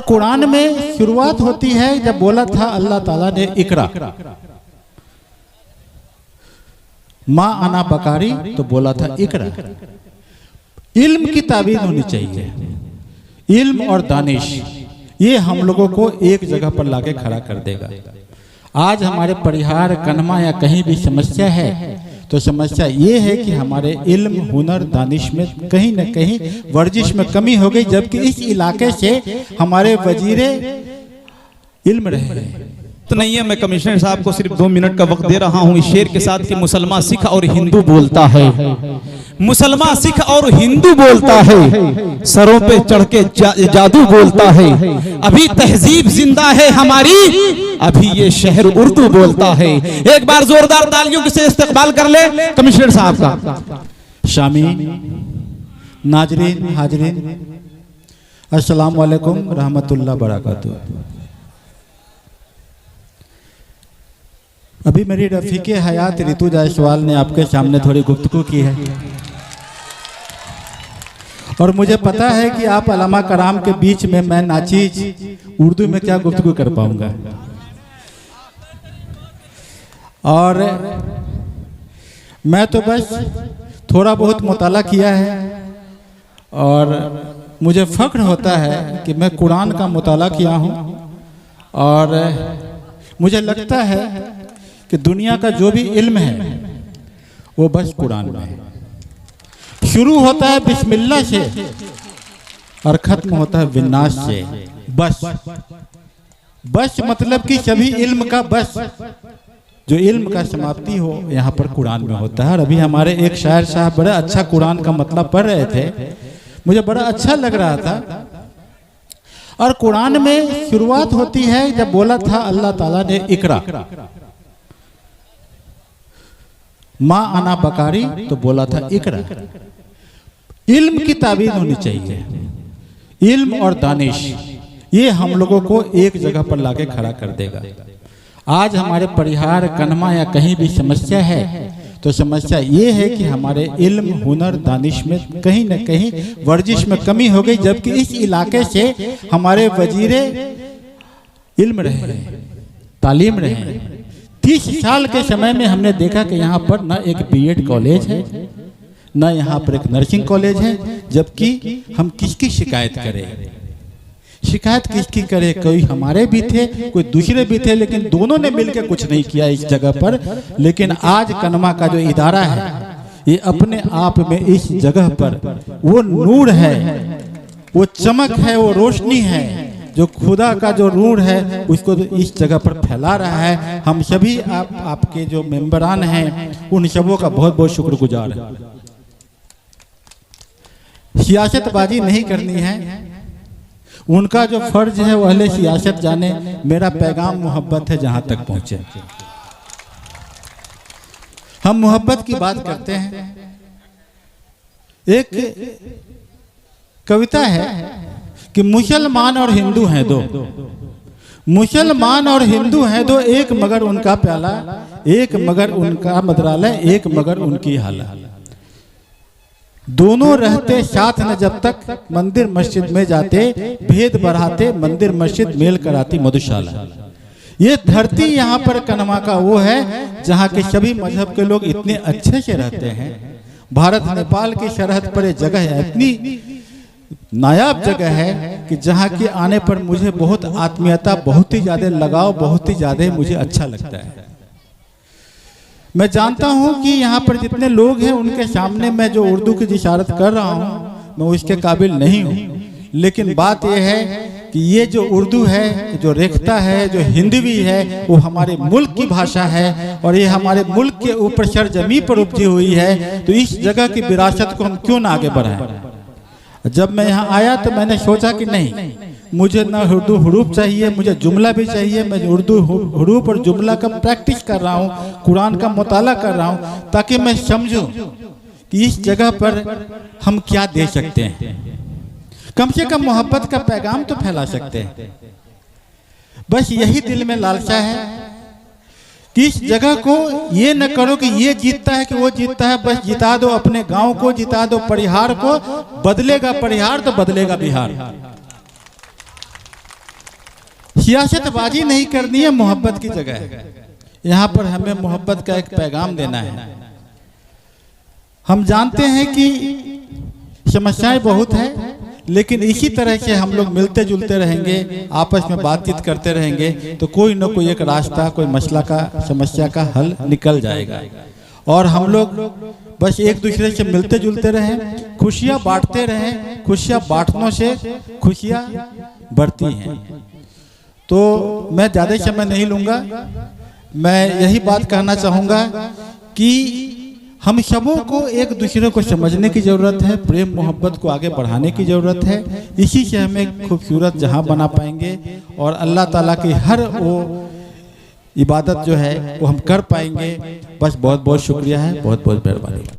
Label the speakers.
Speaker 1: कुरान में शुरुआत होती है जब बोला था अल्लाह ताला ने इकरा, माँ आना बकारी, तो बोला था इकरा। इल्म की ताबीर होनी चाहिए। इल्म और दानिश ये हम लोगों को एक जगह पर लाके खड़ा कर देगा। आज हमारे परिहार कन्मा या कहीं भी समस्या है तो समस्या ये है कि हमारे इल्म हुनर दानिश में कहीं न कहीं वर्जिश में कमी हो गई, जबकि इस इलाके से हमारे वजीरे इल्म रहे
Speaker 2: तो नहीं है। मैं कमिश्नर साहब को सिर्फ 2 मिनट का वक्त दे रहा हूं इस शेर के साथ कि मुसलमान सिख और हिंदू बोलता है, मुसलमान सिख और हिंदू बोलता है, सरों पे चढ़ के जादू बोलता है। अभी तहजीब जिंदा है हमारी, अभी ये शहर उर्दू बोलता है। एक बार जोरदार तालियों से इस्तकबाल कर ले कमिश्नर साहब का।
Speaker 1: शामीन, नाजरीन, हाजरीन, अस्सलाम वालेकुम रहमतुल्लाह बरकातुहू। अभी मेरी रफीके हयात रितु जायसवाल ने आपके सामने थोड़ी गुफ्तगू की है और मुझे पता है कि आप अल्लामा कराम के बीच में मैं नाचीज उर्दू में क्या गुफ्तगू कर पाऊंगा। और मैं तो बस थोड़ा बहुत मुताला किया है और मुझे फ़ख्र होता है कि मैं कुरान का मुताला किया हूँ और मुझे लगता है कि दुनिया का जो भी इल्म है वो बस कुरान में है। शुरू होता है बिस्मिल्लाह से और ख़त्म होता है विन्नास से। बस मतलब कि सभी इल्म का बस जो इल्म का समाप्ति हो यहाँ पर कुरान में होता है। और अभी हमारे एक शायर साहब बड़ा अच्छा कुरान का मतलब पढ़ रहे थे, मुझे बड़ा अच्छा लग रहा था। और कुरान में शुरुआत होती है जब बोला था अल्लाह ताला ने इकरा, माँ आना बकारी, तो बोला था इकरा। इल्म की ताबीर होनी चाहिए। इल्म और दानिश ये हम लोगों को एक जगह पर लाके खड़ा कर देगा। आज हमारे परिहार कन्मा या कहीं भी समस्या है तो समस्या ये है कि हमारे इल्म हुनर दानिश में कहीं न कहीं वर्जिश में कमी हो गई, जबकि इस इलाके से हमारे वजीरे इल्म रहे, तालीम रहे। 30 साल के समय में हमने देखा कि यहाँ पर न एक बीएड कॉलेज है, न यहाँ पर एक नर्सिंग कॉलेज है, जबकि हम किसकी शिकायत करें? शिकायत किसकी करें? कोई हमारे भी थे, कोई दूसरे भी थे, लेकिन दोनों ने मिलकर कुछ नहीं किया इस जगह पर। लेकिन आज कन्मा का जो इदारा है ये अपने आप में इस जगह पर वो नूर है, वो चमक है, वो रोशनी है, जो खुदा का जो नूर है उसको इस जगह पर फैला रहा है। हम सभी आपके जो मेंबरान हैं उन सबों का बहुत बहुत शुक्रगुजार है। सियासतबाजी नहीं करनी है, उनका जो फर्ज है वो अहले सियासत जाने। मेरा पैगाम मोहब्बत है जहां तक पहुंचे। हम मोहब्बत की बात करते हैं। एक कविता है कि मुसलमान और हिंदू हैं दो, मुसलमान और हिंदू हैं दो, एक मगर उनका प्याला, एक मगर उनका मदरालय, एक मगर उनकी हाला। दोनों रहते साथ न जब तक मंदिर मस्जिद में जाते, भेद बढ़ाते मंदिर मस्जिद मेल कराती मधुशाला। ये धरती यहाँ पर कन्मा का वो है जहाँ के सभी मजहब के लोग इतने अच्छे से रहते हैं। भारत नेपाल की सरहद पर ये जगह है, इतनी नायाब जगह है कि जहाँ के आने पर मुझे बहुत आत्मीयता, बहुत ही ज्यादा लगाव, बहुत ही ज्यादा मुझे अच्छा लगता है। मैं जानता हूं कि यहाँ पर जितने लोग हैं उनके सामने मैं जो उर्दू की इशारत कर रहा हूँ मैं उसके काबिल नहीं हूँ, लेकिन बात यह है कि ये जो उर्दू है, जो रेखता है, जो हिंदवी है, वो हमारे मुल्क की भाषा है और ये हमारे मुल्क के ऊपर सरजमी पर उपजी हुई है। तो इस जगह की विरासत को हम क्यों ना आगे बढ़ाएं। जब मैं यहाँ आया तो मैंने सोचा कि नहीं, मुझे ना उर्दू हुरूफ चाहिए, मुझे जुमला भी चाहिए। मैं उर्दू हुरूफ और जुमला का प्रैक्टिस कर रहा हूँ, कुरान का मुताला कर रहा हूँ, ताकि मैं समझूं कि इस जगह पर हम क्या दे सकते हैं। कम से कम मोहब्बत का पैगाम तो फैला सकते हैं। बस यही दिल में लालसा है कि इस जगह को ये न करो कि ये जीतता है कि वो जीतता है, बस जिता दो अपने गांव को, जिता दो परिहार को। बदलेगा परिहार तो बदलेगा बिहार। सियासतबाजी नहीं करनी है, मोहब्बत की जगह है। यहाँ पर हमें मोहब्बत का एक पैगाम देना है। हम जानते हैं कि समस्याएं बहुत हैं, लेकिन इसी तरह से हम लोग मिलते जुलते रहेंगे, आपस में बातचीत करते रहेंगे, तो कोई न कोई एक रास्ता, कोई मसला का, समस्या का हल निकल जाएगा। और हम लोग बस एक दूसरे से मिलते जुलते रहें, खुशियां बांटते रहें। खुशियां बांटने से खुशियां बढ़ती हैं। तो मैं ज़्यादा समय नहीं लूँगा, मैं यही बात कहना चाहूँगा कि हम सबों को एक दूसरे को समझने की ज़रूरत है, प्रेम मोहब्बत को आगे बढ़ाने की ज़रूरत है। इसी से हमें खूबसूरत जहां बना पाएंगे और अल्लाह ताला की हर वो इबादत जो है वो हम कर पाएंगे। बस बहुत बहुत शुक्रिया है, बहुत बहुत मेहरबानी।